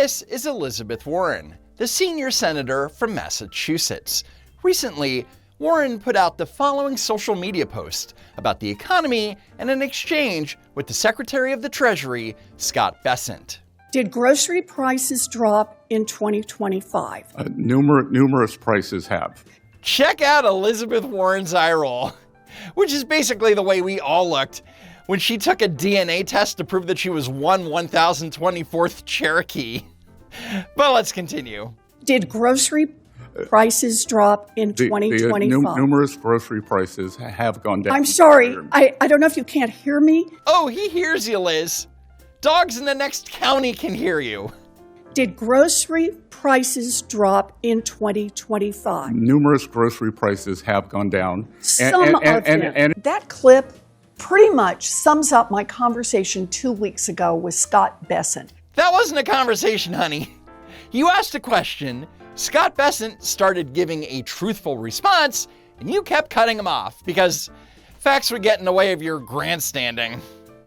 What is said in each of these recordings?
This is Elizabeth Warren, the senior senator from Massachusetts. Recently, Warren put out the following social media post about the economy and an exchange with the Secretary of the Treasury, Scott Bessent. Did grocery prices drop in 2025? Numerous prices have. Check out Elizabeth Warren's eye roll, which is basically the way we all looked when she took a DNA test to prove that she was 1024th Cherokee. But let's continue. Did grocery prices drop in 2025? Numerous grocery prices have gone down. I'm sorry, I don't know if you can't hear me. Oh, he hears you, Liz. Dogs in the next county can hear you. Did grocery prices drop in 2025? Numerous grocery prices have gone down. That clip pretty much sums up my conversation 2 weeks ago with Scott Bessent. That wasn't a conversation, honey. You asked a question, Scott Bessent started giving a truthful response, and you kept cutting him off because facts would get in the way of your grandstanding.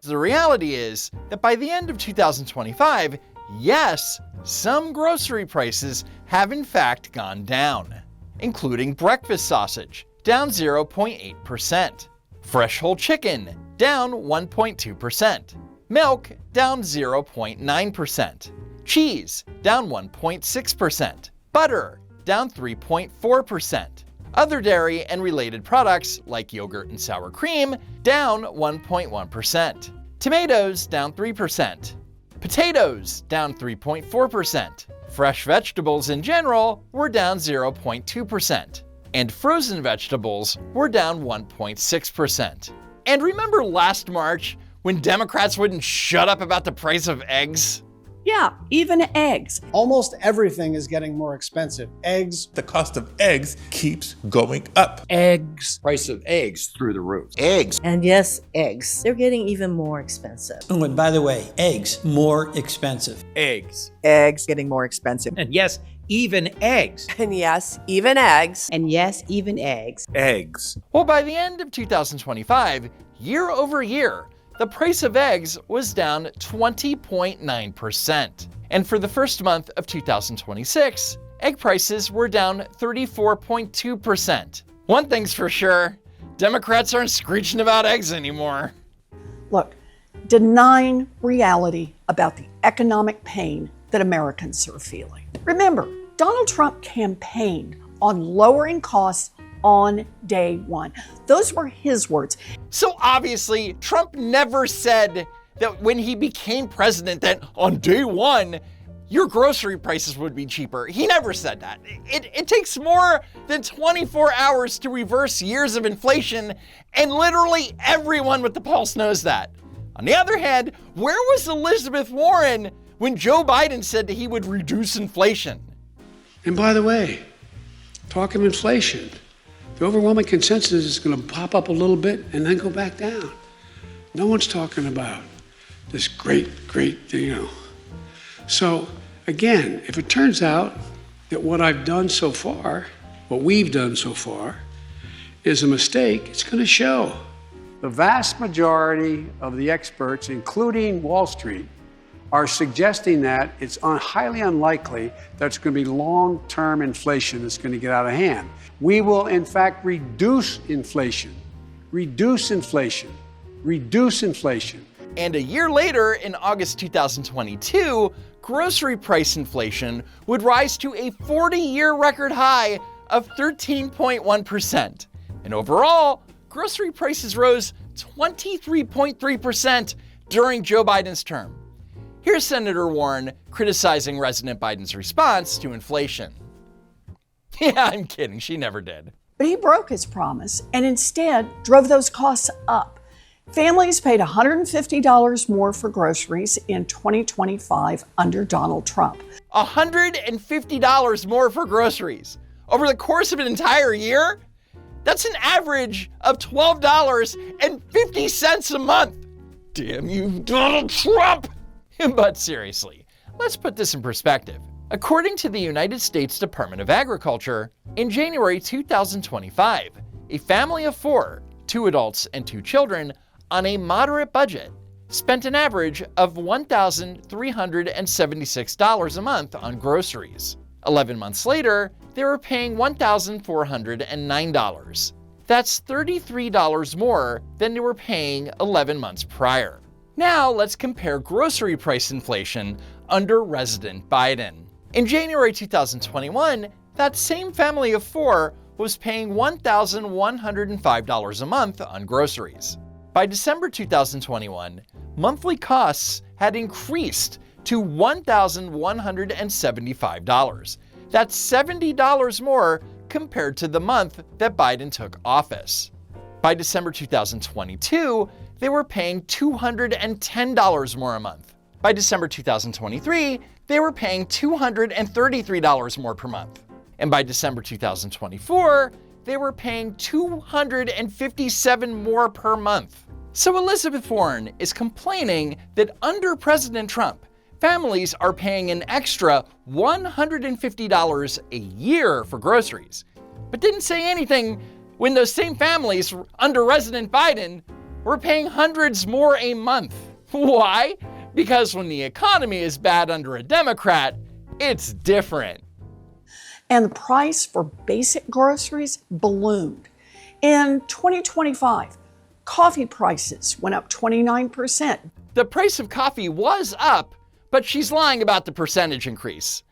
The reality is that by the end of 2025, yes, some grocery prices have in fact gone down, including breakfast sausage, down 0.8%, fresh whole chicken, down 1.2%, milk, down 0.9%, cheese, down 1.6%, butter, down 3.4%, other dairy and related products like yogurt and sour cream, down 1.1%, tomatoes, down 3%, potatoes, down 3.4%, fresh vegetables in general were down 0.2%, and frozen vegetables were down 1.6%. And remember last March when Democrats wouldn't shut up about the price of eggs? Yeah, even eggs. Almost everything is getting more expensive. Eggs. The cost of eggs keeps going up. Eggs. Price of eggs through the roof. Eggs. And yes, eggs. They're getting even more expensive. Oh, and by the way, eggs more expensive. Eggs. Eggs getting more expensive. And yes, even eggs. And yes, even eggs. And yes, even eggs. Eggs. Well, by the end of 2025, year over year, the price of eggs was down 20.9%. And for the first month of 2026, egg prices were down 34.2%. One thing's for sure, Democrats aren't screeching about eggs anymore. Look, denying reality about the economic pain that Americans are feeling. Remember, Donald Trump campaigned on lowering costs on day one. Those were his words. So obviously, Trump never said that when he became president that on day one, your grocery prices would be cheaper. He never said that. It takes more than 24 hours to reverse years of inflation, and literally everyone with the pulse knows that. On the other hand, where was Elizabeth Warren when Joe Biden said that he would reduce inflation? And by the way, talk of inflation. The overwhelming consensus is going to pop up a little bit and then go back down. No one's talking about this great, So again, if it turns out that what I've done so far, what we've done so far, is a mistake, it's going to show. The vast majority of the experts, including Wall Street, are suggesting that it's highly unlikely that it's going to be long-term inflation that's going to get out of hand. We will, in fact, reduce inflation. And a year later, in August 2022, grocery price inflation would rise to a 40-year record high of 13.1%. And overall, grocery prices rose 23.3% during Joe Biden's term. Here's Senator Warren criticizing President Biden's response to inflation. Yeah, I'm kidding. She never did. But he broke his promise and instead drove those costs up. Families paid $150 more for groceries in 2025 under Donald Trump. $150 more for groceries over the course of an entire year? That's an average of $12.50 a month. Damn you, Donald Trump! But seriously, let's put this in perspective. According to the United States Department of Agriculture, in January 2025, a family of 4, 2 adults and 2 children, on a moderate budget, spent an average of $1,376 a month on groceries. 11 months later, they were paying $1,409. That's $33 more than they were paying 11 months prior. Now let's compare grocery price inflation under President Biden. In January 2021, that same family of four was paying $1,105 a month on groceries. By December 2021, monthly costs had increased to $1,175. That's $70 more compared to the month that Biden took office. By December 2022, they were paying $210 more a month. By December 2023, they were paying $233 more per month. And by December 2024, they were paying $257 more per month. So Elizabeth Warren is complaining that under President Trump, families are paying an extra $150 a year for groceries, but didn't say anything when those same families under President Biden were paying hundreds more a month. Why? Because when the economy is bad under a Democrat, it's different. And the price for basic groceries ballooned. In 2025, coffee prices went up 29%. The price of coffee was up, but she's lying about the percentage increase.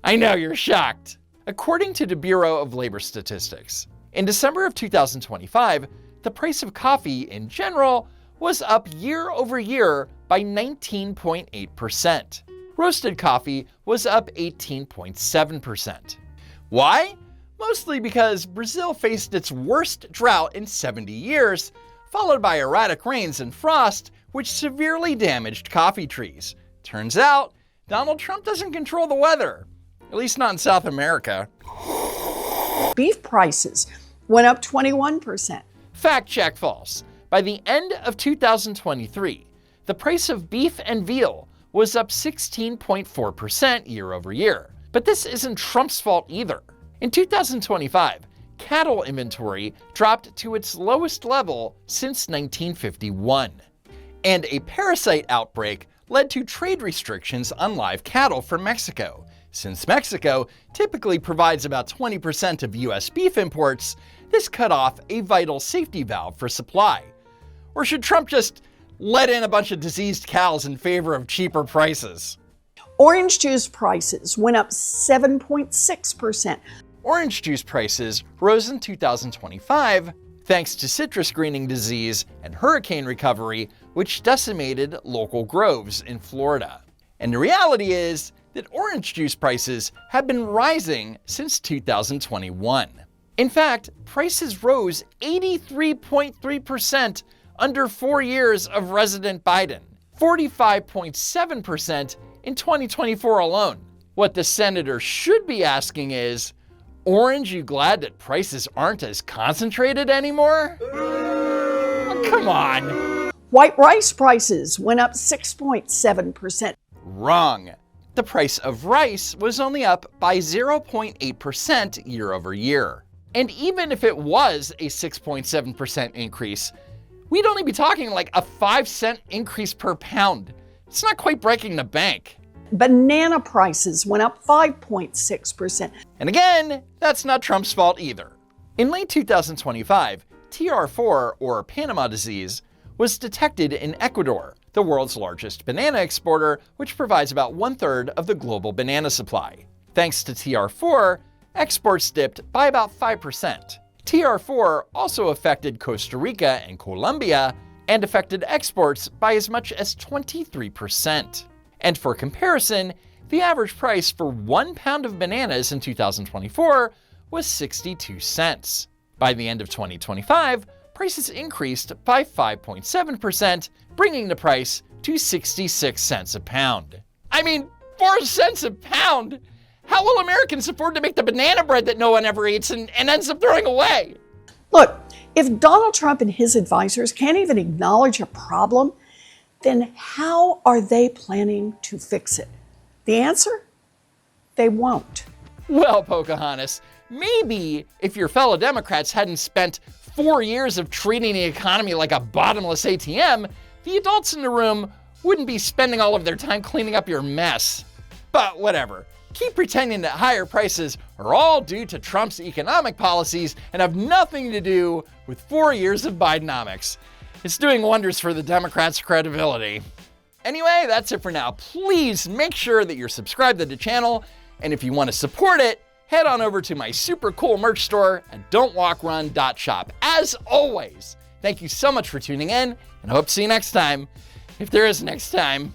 I know you're shocked. According to the Bureau of Labor Statistics, in December of 2025, the price of coffee in general was up year over year by 19.8%. Roasted coffee was up 18.7%. Why? Mostly because Brazil faced its worst drought in 70 years, followed by erratic rains and frost, which severely damaged coffee trees. Turns out, Donald Trump doesn't control the weather, at least not in South America. Beef prices went up 21%. Fact check false. By the end of 2023, the price of beef and veal was up 16.4% year over year. But this isn't Trump's fault either. In 2025, cattle inventory dropped to its lowest level since 1951. And a parasite outbreak led to trade restrictions on live cattle from Mexico. Since Mexico typically provides about 20% of US beef imports, this cut off a vital safety valve for supply. Or should Trump just let in a bunch of diseased cows in favor of cheaper prices? Orange juice prices went up 7.6%. Orange juice prices rose in 2025 thanks to citrus greening disease and hurricane recovery, which decimated local groves in Florida. And the reality is that orange juice prices have been rising since 2021. In fact, prices rose 83.3% under 4 years of President Biden, 45.7% in 2024 alone. What the senator should be asking is, Orange, you glad that prices aren't as concentrated anymore? Oh, come on. White rice prices went up 6.7%. Wrong. The price of rice was only up by 0.8% year over year. And even if it was a 6.7% increase, we'd only be talking like a 5-cent increase per pound. It's not quite breaking the bank. Banana prices went up 5.6%. And again, that's not Trump's fault either. In late 2025, TR4, or Panama disease, was detected in Ecuador, the world's largest banana exporter, which provides about 1/3 of the global banana supply. Thanks to TR4, exports dipped by about 5%. TR4 also affected Costa Rica and Colombia, and affected exports by as much as 23%. And for comparison, the average price for 1 pound of bananas in 2024 was 62 cents. By the end of 2025, prices increased by 5.7%, bringing the price to 66 cents a pound. I mean, 4 cents a pound? How will Americans afford to make the banana bread that no one ever eats and ends up throwing away? Look, if Donald Trump and his advisors can't even acknowledge a problem, then how are they planning to fix it? The answer? They won't. Well, Pocahontas, maybe if your fellow Democrats hadn't spent 4 years of treating the economy like a bottomless ATM, the adults in the room wouldn't be spending all of their time cleaning up your mess. But whatever. Keep pretending that higher prices are all due to Trump's economic policies and have nothing to do with 4 years of Bidenomics. It's doing wonders for the Democrats' credibility. Anyway, that's it for now. Please make sure that you're subscribed to the channel, and if you want to support it, head on over to my super cool merch store at don'twalkrun.shop. As always, thank you so much for tuning in, and I hope to see you next time, if there is next time.